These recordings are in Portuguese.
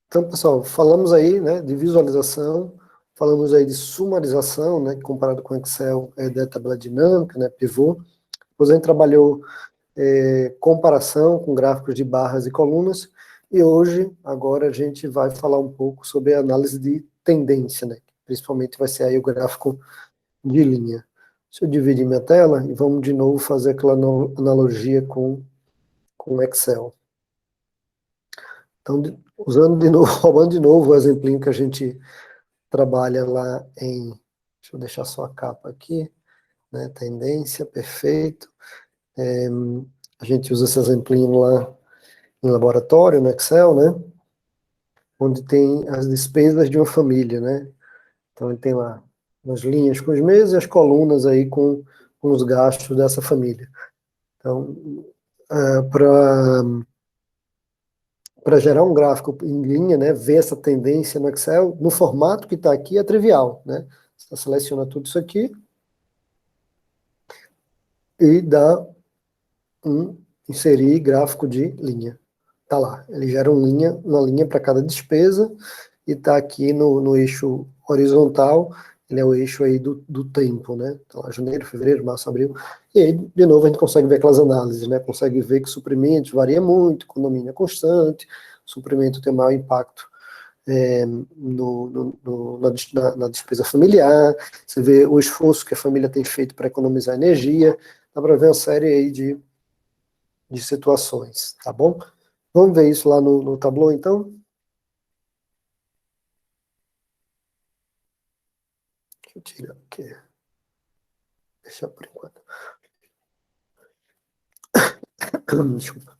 Então, pessoal, falamos aí, né, de visualização, falamos aí de sumarização, né, que comparado com Excel é da tabela dinâmica, né, pivô. Depois a gente trabalhou comparação com gráficos de barras e colunas, e hoje, agora, a gente vai falar um pouco sobre a análise de tendência, né, principalmente vai ser aí o gráfico de linha. Deixa eu dividir minha tela e vamos de novo fazer aquela analogia com Excel. Então, usando de novo, roubando de novo o exemplinho que a gente trabalha lá em, deixa eu deixar só a capa aqui, né, tendência, perfeito. A gente usa esse exemplinho lá em laboratório, no Excel, né, onde tem as despesas de uma família, né. Então, ele tem lá as linhas com os meses e as colunas aí com os gastos dessa família. Então, para gerar um gráfico em linha, né, ver essa tendência no Excel, no formato que está aqui, é trivial, né? Você seleciona tudo isso aqui e dá inserir gráfico de linha. Tá lá, ele gera uma linha para cada despesa e está aqui no eixo horizontal, ele é o eixo aí do tempo, né? Então, lá, janeiro, fevereiro, março, abril. E aí, de novo, a gente consegue ver aquelas análises, né? Consegue ver que suprimentos varia muito, condomínio é constante, suprimento tem maior impacto na despesa familiar, você vê o esforço que a família tem feito para economizar energia, dá para ver uma série aí de situações, tá bom? Vamos ver isso lá no Tableau, então? Deixa eu tirar aqui. Deixar por enquanto. Desculpa.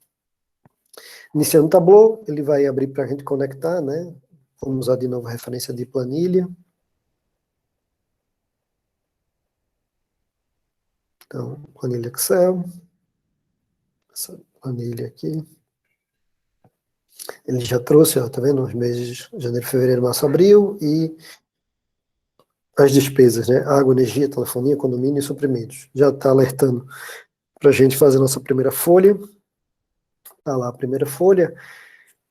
Iniciando o Tableau, ele vai abrir para a gente conectar, né? Vamos usar de novo a referência de planilha. Então, planilha Excel. Essa planilha aqui. Ele já trouxe, ó, tá vendo? Os meses de janeiro, fevereiro, março, abril e as despesas, né? Água, energia, telefonia, condomínio e suprimentos. Já está alertando para a gente fazer a nossa primeira folha. Tá lá a primeira folha.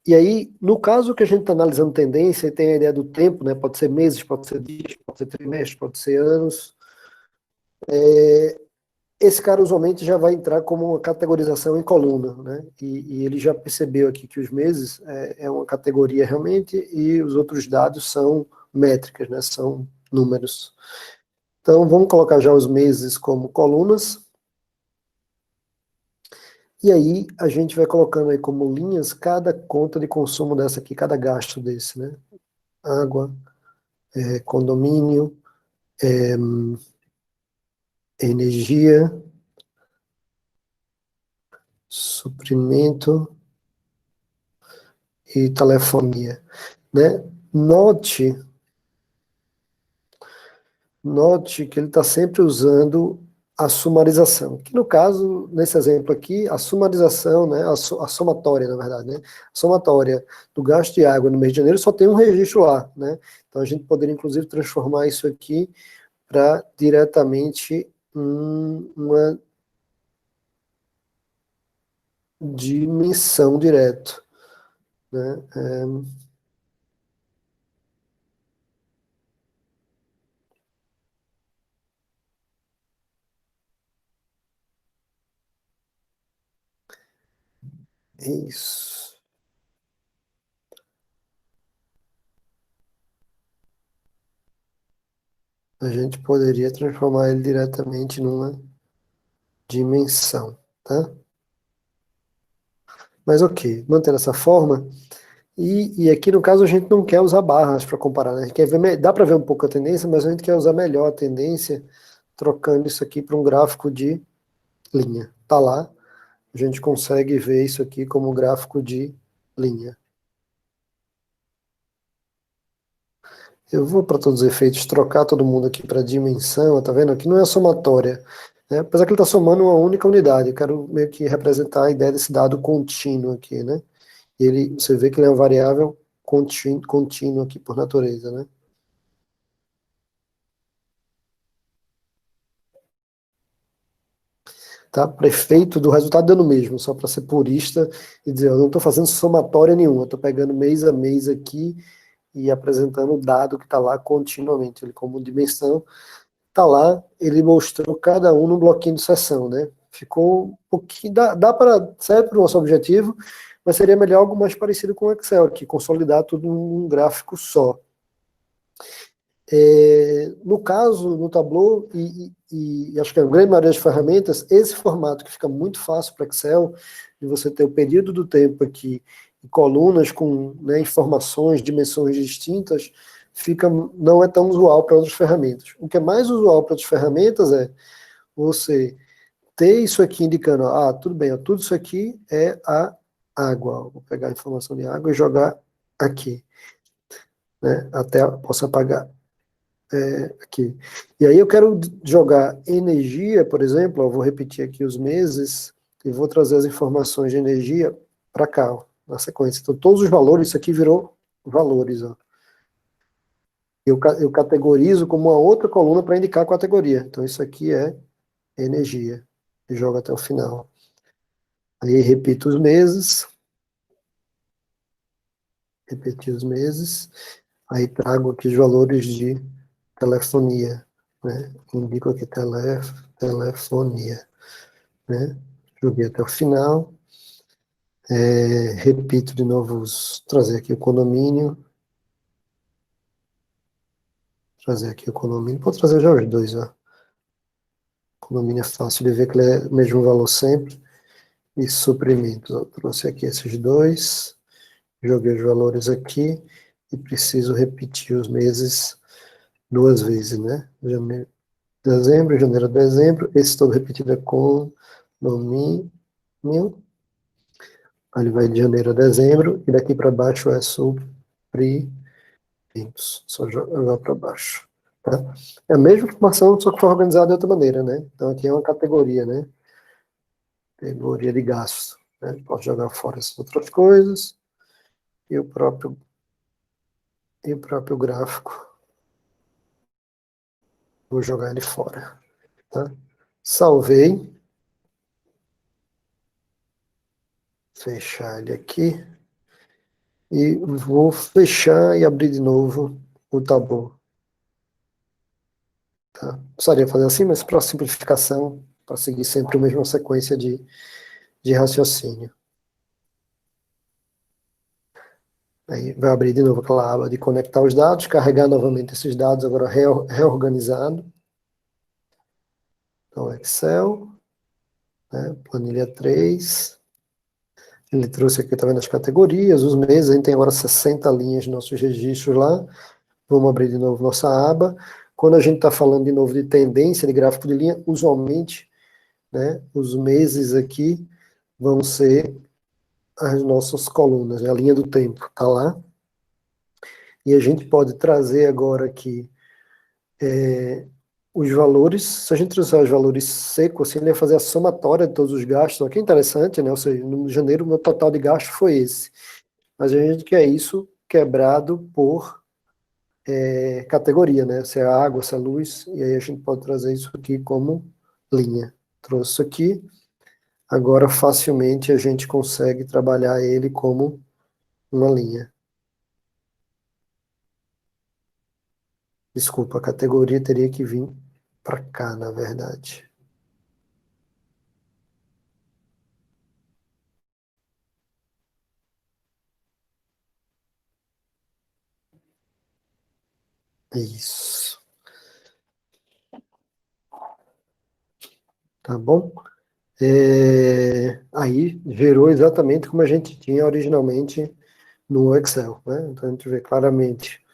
E aí, no caso que a gente está analisando tendência, e tem a ideia do tempo, né? Pode ser meses, pode ser dias, pode ser trimestre, pode ser anos. Esse cara usualmente já vai entrar como uma categorização em coluna, né? E ele já percebeu aqui que os meses é uma categoria realmente e os outros dados são métricas, né? São números. Então, vamos colocar já os meses como colunas. E aí, a gente vai colocando aí como linhas cada conta de consumo dessa aqui, cada gasto desse, né? Água, condomínio, energia, suprimento e telefonia, né? Note que ele está sempre usando a sumarização, que no caso, nesse exemplo aqui, a sumarização, né, a somatória, na verdade, né, a somatória do gasto de água no mês de janeiro só tem um registro lá, né, então a gente poderia inclusive transformar isso aqui para diretamente uma dimensão direto, né, isso. A gente poderia transformar ele diretamente numa dimensão, tá? Mas ok, mantendo essa forma. E aqui no caso a gente não quer usar barras para comparar, né? A gente quer ver, dá para ver um pouco a tendência, mas a gente quer usar melhor a tendência, trocando isso aqui para um gráfico de linha. Tá lá, a gente consegue ver isso aqui como gráfico de linha. Eu vou, para todos os efeitos, trocar todo mundo aqui para dimensão, tá vendo? Aqui não é somatória, né? Apesar que ele está somando uma única unidade, eu quero meio que representar a ideia desse dado contínuo aqui, né? E ele, você vê que ele é uma variável contínua aqui por natureza, né? tá? Para efeito do resultado dando o mesmo, só para ser purista e dizer, eu não estou fazendo somatória nenhuma, eu estou pegando mês a mês aqui e apresentando o dado que está lá continuamente. Ele, como dimensão, está lá, ele mostrou cada um no bloquinho de sessão, né? Ficou um pouquinho, dá para, certo para o nosso objetivo, mas seria melhor algo mais parecido com o Excel, aqui, consolidar tudo num gráfico só. No caso, no Tableau, e acho que a grande maioria das ferramentas, esse formato que fica muito fácil para Excel, de você ter o período do tempo aqui, e colunas com, né, informações, dimensões distintas, não é tão usual para outras ferramentas. O que é mais usual para outras ferramentas é você ter isso aqui indicando, tudo bem, tudo isso aqui é a água. Vou pegar a informação de água e jogar aqui. Né, até posso apagar aqui. E aí eu quero jogar energia, por exemplo, eu vou repetir aqui os meses e vou trazer as informações de energia para cá, ó, na sequência. Então todos os valores, isso aqui virou valores, ó. Eu categorizo como uma outra coluna para indicar a categoria. Então isso aqui é energia. E jogo até o final. Aí repito os meses. Repetir os meses. Aí trago aqui os valores de telefonia, né? Indico aqui telefonia, né? Joguei até o final. Repito de novo, trazer aqui o condomínio. Trazer aqui o condomínio. Vou trazer já os dois, ó. O condomínio é fácil de ver que ele é o mesmo valor sempre. E suprimentos, ó. Trouxe aqui esses dois. Joguei os valores aqui. E preciso repetir os meses duas vezes, né? Janeiro, dezembro, janeiro, dezembro. Esse todo repetido é condomínio. Aí ele vai de janeiro a dezembro. E daqui para baixo é suprimentos. Só jogar para baixo. Tá? É a mesma informação, só que foi organizada de outra maneira, né? Então aqui é uma categoria, né? Categoria de gasto. Né? Posso jogar fora essas outras coisas. E o próprio gráfico. Vou jogar ele fora. Tá? Salvei. Fechar ele aqui. E vou fechar e abrir de novo o Tableau. Tá? Precisaria fazer assim, mas para simplificação, para seguir sempre a mesma sequência de raciocínio. Aí vai abrir de novo aquela aba de conectar os dados, carregar novamente esses dados, agora reorganizado. Então, Excel, né, planilha 3. Ele trouxe aqui, tá vendo as categorias, os meses, a gente tem agora 60 linhas de nossos registros lá. Vamos abrir de novo nossa aba. Quando a gente está falando de novo de tendência, de gráfico de linha, usualmente, né, os meses aqui vão ser as nossas colunas, né, a linha do tempo, tá lá. E a gente pode trazer agora aqui os valores, se a gente trouxer os valores secos, assim, ele vai fazer a somatória de todos os gastos, aqui é interessante, né, ou seja, no janeiro o meu total de gasto foi esse. Mas a gente quer isso quebrado por categoria, né, se é água, se é luz, e aí a gente pode trazer isso aqui como linha. Trouxe isso aqui, agora facilmente a gente consegue trabalhar ele como uma linha. Desculpa, a categoria teria que vir para cá, na verdade. Isso. Tá bom? Aí gerou exatamente como a gente tinha originalmente no Excel, né? Então a gente vê claramente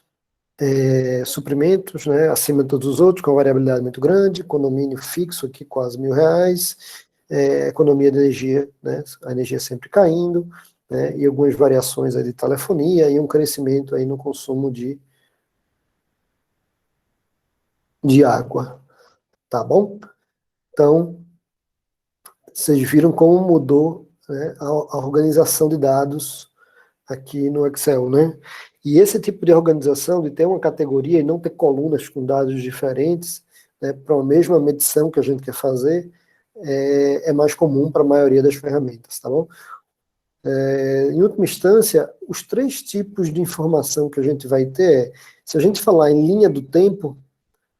suprimentos, né, acima de todos os outros, com variabilidade muito grande, condomínio fixo aqui, quase R$ 1.000, economia de energia, né, a energia sempre caindo, né, e algumas variações aí de telefonia, e um crescimento aí no consumo de água, tá bom? Então, vocês viram como mudou, né, a organização de dados aqui no Excel, né? E esse tipo de organização, de ter uma categoria e não ter colunas com dados diferentes, né, para a mesma medição que a gente quer fazer, é mais comum para a maioria das ferramentas, tá bom? Em última instância, os três tipos de informação que a gente vai ter se a gente falar em linha do tempo,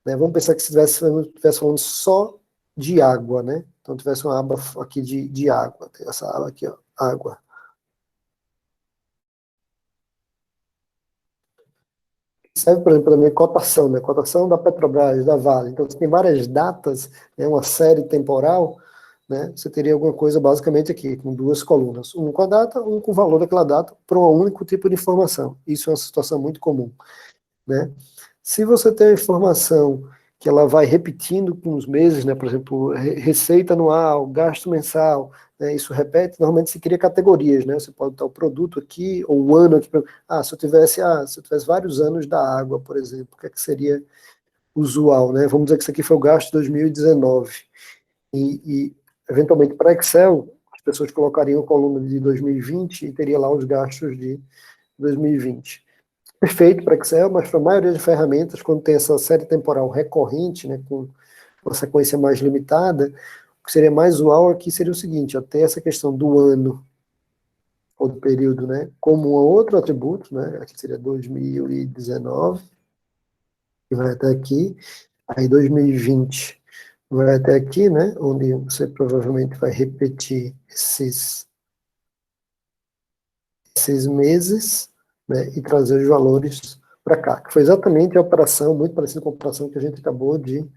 né, vamos pensar que se estivesse falando só de água, né? Então tivesse uma aba aqui de água, tem essa aba aqui, ó, água. Serve, por exemplo, também cotação, né? Cotação da Petrobras, da Vale. Então, você tem várias datas, né, uma série temporal, né? Você teria alguma coisa basicamente aqui, com duas colunas. Um com a data, um com o valor daquela data, para um único tipo de informação. Isso é uma situação muito comum, né? Se você tem a informação que ela vai repetindo com os meses, né? Por exemplo, receita anual, gasto mensal, né? Isso repete, normalmente se cria categorias, né? Você pode estar o produto aqui, ou o ano aqui. Se eu tivesse vários anos da água, por exemplo, o que é que seria usual, né? Vamos dizer que isso aqui foi o gasto de 2019. E eventualmente, para Excel, as pessoas colocariam a coluna de 2020 e teria lá os gastos de 2020. Perfeito para Excel, mas para a maioria das ferramentas, quando tem essa série temporal recorrente, né, com uma sequência mais limitada, o que seria mais usual aqui seria o seguinte, até essa questão do ano, ou do período, né, como um outro atributo, né, aqui seria 2019, que vai até aqui, aí 2020 vai até aqui, né, onde você provavelmente vai repetir esses meses, né, e trazer os valores para cá, que foi exatamente a operação, muito parecida com a operação que a gente acabou de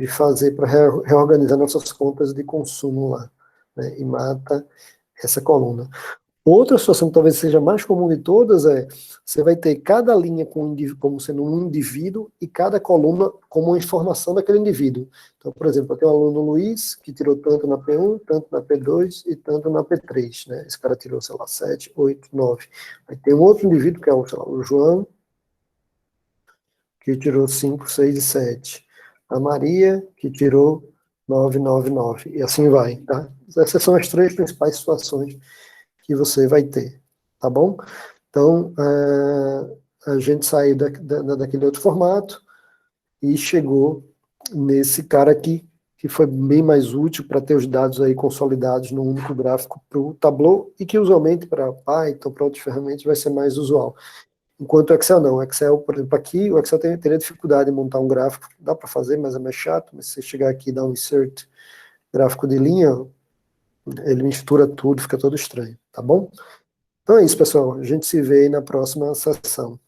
fazer para reorganizar nossas contas de consumo lá, né, e mata essa coluna. Outra situação que talvez seja mais comum de todas você vai ter cada linha como sendo um indivíduo e cada coluna como uma informação daquele indivíduo. Então, por exemplo, eu tenho um aluno Luiz, que tirou tanto na P1, tanto na P2 e tanto na P3, né? Esse cara tirou, sei lá, 7, 8, 9. Vai ter um outro indivíduo, que é sei lá, o João, que tirou 5, 6 e 7. A Maria, que tirou 9, 9, 9. E assim vai, tá? Essas são as três principais situações que você vai ter, tá bom? Então, a gente saiu daquele outro formato e chegou nesse cara aqui, que foi bem mais útil para ter os dados aí consolidados num único gráfico para o Tableau e que usualmente para Python, para outras ferramentas, vai ser mais usual. Enquanto o Excel não. O Excel, por exemplo, aqui, o Excel teria dificuldade em montar um gráfico. Dá para fazer, mas é mais chato. Mas se você chegar aqui e dar um insert gráfico de linha, ele mistura tudo, fica todo estranho, tá bom? Então é isso, pessoal. A gente se vê aí na próxima sessão.